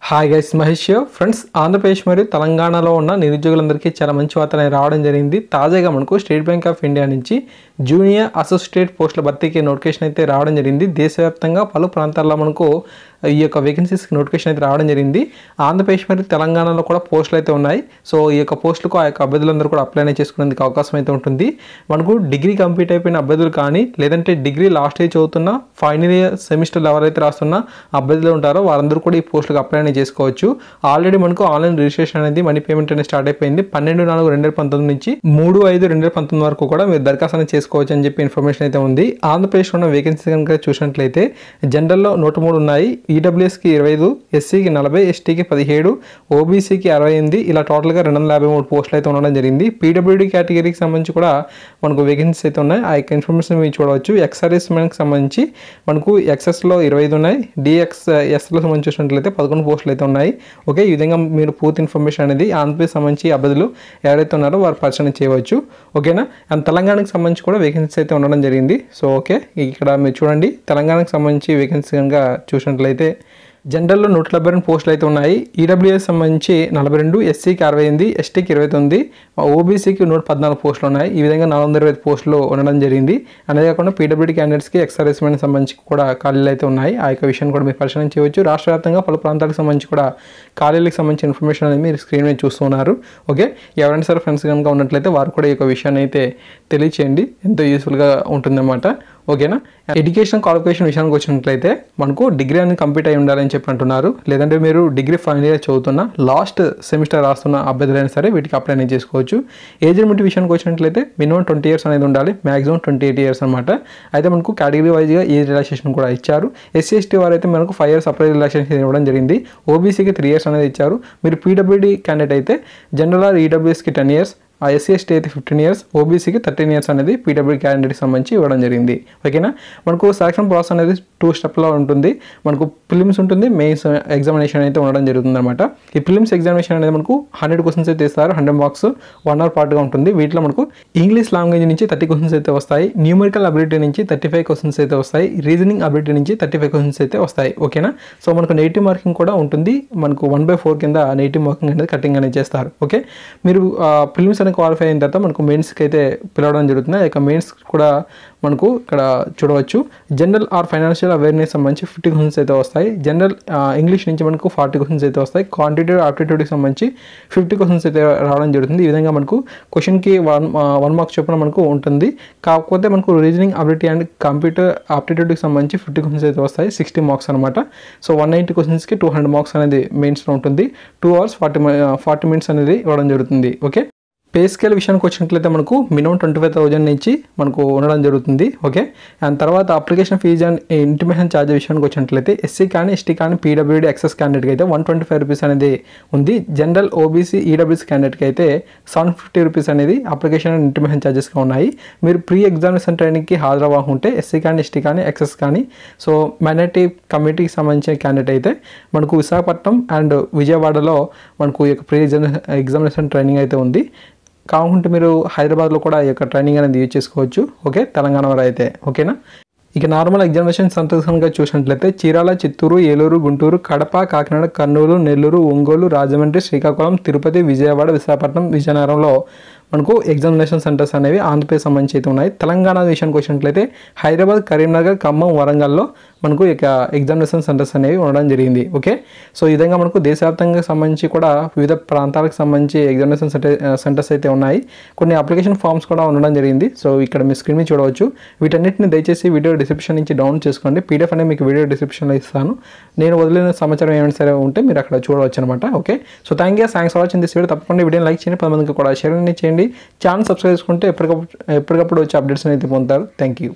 Hi guys, Mahesh friends. Andhra Pradesh మరియు తెలంగాణలో ఉన్న నిరుద్యోగులందరికీ చాలా మంచి వార్త రావడం జరిగింది. తాజాగా మనకు స్టేట్ బ్యాంక్ ఆఫ్ ఇండియా నుంచి జూనియర్ అసోసియేట్ పోస్టుల భర్తీకి నోటిఫికేషన్ అయితే రావడం జరిగింది. దేశవ్యాప్తంగా పలు ప్రాంతాల్లో మనకు ఈ యొక్క వేకెన్సీస్కి నోటిఫికేషన్ అయితే రావడం జరిగింది. ఆంధ్రప్రదేశ్ మరియు తెలంగాణలో కూడా పోస్టులు అయితే ఉన్నాయి. సో ఈ యొక్క పోస్టులకు ఆ యొక్క అభ్యర్థులందరూ కూడా అప్లై చేసుకునేందుకు అవకాశం అయితే ఉంటుంది. మనకు డిగ్రీ కంప్లీట్ అయిపోయిన అభ్యర్థులు కానీ, లేదంటే డిగ్రీ లాస్ట్ ఇయర్ చదువుతున్న ఫైనల్ ఇయర్ సెమిస్టర్లు ఎవరైతే రాస్తున్న అభ్యర్థులు ఉంటారో వారందరూ కూడా ఈ పోస్టులకు అప్లై చేసుకోవచ్చు. ఆల్రెడీ మనకు ఆన్లైన్ రిజిస్ట్రేషన్ అనేది మనీ పేమెంట్ అనేది స్టార్ట్ అయిపోయింది. 12/4/2019 నుంచి 3/5/2019 వరకు కూడా మీరు దరఖాస్తు అనేది చేసుకోవచ్చు అని చెప్పి ఇన్ఫర్మేషన్ అయితే ఉంది. ఆంధ్రప్రదేశ్లో ఉన్న వేకెన్సీ కనుక చూసినట్లయితే జనరల్లో 103 ఉన్నాయి, ఈడబ్ల్యూఎస్కి 25, ఎస్సీకి 40, ఎస్టీకి 17, ఓబీసీకి 68, ఇలా టోటల్గా 253 పోస్టులు అయితే ఉండడం జరిగింది. పీడబ్ల్యూడీ కేటగిరీకి సంబంధించి కూడా మనకు వేకెన్సీస్ అయితే ఉన్నాయి. ఆ యొక్క ఇన్ఫర్మేషన్ మీరు చూడవచ్చు. ఎక్స్ఆర్ఎస్ కి సంబంధించి మనకు ఎక్స్ఎస్లో 25 ఉన్నాయి, డిఎక్స్ఎస్లో సంబంధించి చూసినట్లయితే 11 పోస్టులు అయితే ఉన్నాయి. ఓకే, ఈ విధంగా మీరు పూర్తి ఇన్ఫర్మేషన్ అనేది ఆంధ్రప్రదేశ్ సంబంధించి అభ్యర్థులు ఎవరైతే ఉన్నారో వారు పరిచయం చేయవచ్చు. ఓకేనా. అండ్ తెలంగాణకు సంబంధించి కూడా వేకెన్సీస్ అయితే ఉండడం జరిగింది. సో ఓకే, ఇక్కడ మీరు చూడండి, తెలంగాణకు సంబంధించి వేకెన్సీ కనుక చూసినట్లయితే జనరల్లో 172 పోస్టులు అయితే ఉన్నాయి. ఈడబ్ల్యూఎస్ సంబంధించి 42, ఎస్సీకి 68, ఎస్టీకి 29, ఓబీసీకి 114 పోస్టులు ఉన్నాయి. ఈ విధంగా 425 పోస్టులు ఉండడం జరిగింది. అదే కాకుండా పీడబ్ల్యూడీ క్యాండిడేట్స్కి ఎక్స్ఆర్ఎస్మెంట్ సంబంధించి కూడా ఖాళీలు అయితే ఉన్నాయి. ఆ యొక్క విషయాన్ని కూడా మీరు పరిశీలన చేయవచ్చు. రాష్ట్ర వ్యాప్తంగా పలు ప్రాంతాలకు సంబంధించి కూడా ఖాళీలకు సంబంధించిన ఇన్ఫర్మేషన్ అనేది మీరు స్క్రీన్ మీద చూస్తున్నారు. ఓకే, ఎవరైనా సరే ఫ్రెండ్స్ కనుక ఉన్నట్లయితే వారు కూడా ఈ యొక్క విషయాన్ని అయితే తెలియచేయండి, ఎంతో యూస్ఫుల్గా ఉంటుందన్నమాట. ఓకేనా. ఎడ్యుకేషన్ క్వాలిఫికేషన్ విషయానికి వచ్చినట్లయితే మనకు డిగ్రీ అనేది కంప్లీట్ అయి ఉండాలని చెప్పి అంటున్నారు. లేదంటే మీరు డిగ్రీ ఫైనల్ ఇయర్ చదువుతున్న లాస్ట్ సెమిస్టర్ రాస్తున్న అభ్యర్థులైనా సరే వీటికి అప్లై అనేది చేసుకోవచ్చు. ఏజ్ లిమిట్ విషయానికి వచ్చినట్లయితే మినిమం 20 years అనేది ఉండాలి, మాక్సిమం 28 years అనమాట. అయితే మనకు కేటగిరీ వైజ్గా ఏజ్ రిలాక్సేషన్ కూడా ఇచ్చారు. ఎస్సీ ఎస్టీ వారు అయితే మనకు 5 years సపరేట్ రిలాక్సేషన్ ఇవ్వడం జరిగింది. ఓబీసీకి 3 years అనేది ఇచ్చారు. మీరు పీడబ్ల్యూడీ క్యాండిడేట్ అయితే జనరల్ ఆర్ ఈడబ్ల్యూఎస్కి 10 years, ఆ ఎస్సీ ఎస్టీ అయితే 15 years, ఓబీసీకి 13 years అనేది పీడబ్ల్యూడీ క్యాండిడేట్కి సంబంధించి ఇవ్వడం జరిగింది. ఓకేనా. మనకు సెలక్షన్ ప్రాసెస్ అనేది 2 స్టెప్లో ఉంటుంది. మనకు ప్రిలిమ్స్ ఉంటుంది, మెయిన్స్ ఎగ్జామినేషన్ అయితే ఉండడం జరుగుతుంది అనమాట. ఈ ప్రిలిమ్స్ ఎగ్జామినేషన్ అనేది మనకు 100 questions అయితే ఇస్తారు. 100 marks 1 hour పాటుగా ఉంటుంది. వీటిలో మనకు ఇంగ్లీష్ లాంగ్వేజ్ నుంచి 30 questions అయితే వస్తాయి, న్యూమరికల్ అబిలిటీ నుంచి 35 questions అయితే వస్తాయి, రీజనింగ్ అబిలిటీ నుంచి 35 questions అయితే వస్తాయి. ఓకేనా. సో మనకు నెగిటివ్ మార్కింగ్ కూడా ఉంటుంది. మనకు 1/4 కింద నెగిటివ్ మార్కింగ్ అనేది కటింగ్ అనేది చేస్తారు. ఓకే, మీరు ప్రిలిమ్స్ క్వాలిఫై అయిన తర్వాత మనకు మెయిన్స్కి అయితే పిలవడం జరుగుతుంది. ఇక మెయిన్స్ కూడా మనకు ఇక్కడ చూడవచ్చు. జనరల్ ఆర్ ఫైనాన్షియల్ అవేర్నెస్ సంబంధించి 50 questions అయితే వస్తాయి. జనరల్ ఇంగ్లీష్ నుంచి మనకు 40 questions అయితే వస్తాయి. క్వాంటిటేటివ్ ఆప్టిట్యూడ్కి సంబంధించి 50 questions అయితే రావడం జరుగుతుంది. ఈ విధంగా మనకు క్వశ్చన్కి 1 mark చొప్పున మనకు ఉంటుంది. కాకపోతే మనకు రీజనింగ్ అబిలిటీ అండ్ కంప్యూటర్ ఆప్టిట్యూడ్కి సంబంధించి 50 questions అయితే వస్తాయి, 60 marks అనమాట. సో 190 questionsకి 200 marks అనేది మెయిన్స్లో ఉంటుంది. 2 hours 40 minutes అనేది ఇవ్వడం జరుగుతుంది. ఓకే, పే స్కేల్ విషయానికి వచ్చినట్లయితే మనకు మినిమం 25,000 నుంచి మనకు ఉండడం జరుగుతుంది. ఓకే, అండ్ తర్వాత application fee and intimation charge విషయానికి వచ్చినట్లయితే ఎస్సీ కానీ ఎస్టీ కానీ పీడబ్ల్యూడీ ఎక్సెస్ క్యాండిడేట్కి అయితే 125 rupees అనేది ఉంది. జనరల్ ఓబీసీ ఈడబ్ల్యూఎస్ క్యాండిడేట్కి అయితే 750 rupees అనేది అప్లికేషన్ అండ్ ఇంటిమేషన్ ఛార్జెస్గా ఉన్నాయి. మీరు ప్రీ ఎగ్జామినేషన్ ట్రైనింగ్కి హాజరవ్వకుంటే ఎస్సీ కానీ ఎస్టీ కానీ ఎక్సెస్ కానీ, సో మైనారిటీ కమ్యూనిటీకి సంబంధించిన క్యాండిడేట్ అయితే మనకు విశాఖపట్నం అండ్ విజయవాడలో మనకు ఈ యొక్క ప్రీ ఎగ్జామినేషన్ ట్రైనింగ్ అయితే ఉంది. కాకుంటే మీరు హైదరాబాద్లో కూడా ఈ యొక్క ట్రైనింగ్ అనేది యూజ్ చేసుకోవచ్చు. ఓకే, తెలంగాణ వారు అయితే. ఓకేనా. ఇక నార్మల్ ఎగ్జామినేషన్ సెంటర్స్ కనుక చూసినట్లయితే చీరాల, చిత్తూరు, ఏలూరు, గుంటూరు, కడప, కాకినాడ, కర్నూలు, నెల్లూరు, ఒంగోలు, రాజమండ్రి, శ్రీకాకుళం, తిరుపతి, విజయవాడ, విశాఖపట్నం, విజయనగరంలో మనకు ఎగ్జామినేషన్ సెంటర్స్ అనేవి ఆంధ్రప్రదేశ్ సంబంధించి అయితే ఉన్నాయి. తెలంగాణ విషయానికి వచ్చినట్లయితే హైదరాబాద్, కరీంనగర్, ఖమ్మం, వరంగల్లో మనకు ఇక ఎగ్జామినేషన్ సెంటర్స్ అనేవి ఉండడం జరిగింది. ఓకే, సో ఈ విధంగా మనకు దేశవ్యాప్తంగా సంబంధించి కూడా వివిధ ప్రాంతాలకు సంబంధించి ఎగ్జామినేషన్ సెంటర్స్ అయితే ఉన్నాయి. కొన్ని అప్లికేషన్ ఫామ్స్ కూడా ఉండడం జరిగింది. సో ఇక్కడ మీ స్క్రీన్ మీద చూడవచ్చు. వీటన్నిటిని దయచేసి వీడియో డిస్క్రిప్షన్ నుంచి డౌన్లోడ్ చేసుకోండి. పీడిఎఫ్ అనేది మీకు వీడియో డిస్క్రిప్షన్లో ఇస్తాను. నేను వదిలిన సమాచారం ఏమైనా సరే ఉంటే మీరు అక్కడ చూడవచ్చు అనమాట. Okay, so thanks for watching this video. తప్పకుండా వీడియోని లైక్ చేయండి, 10 మందికి కూడా షేర్ చేయండి. ఛానల్ సబ్స్క్రైబ్ చేసుకుంటే ఎప్పటికప్పుడు వచ్చే అప్డేట్స్ అయితే పొందుతారు. Thank you.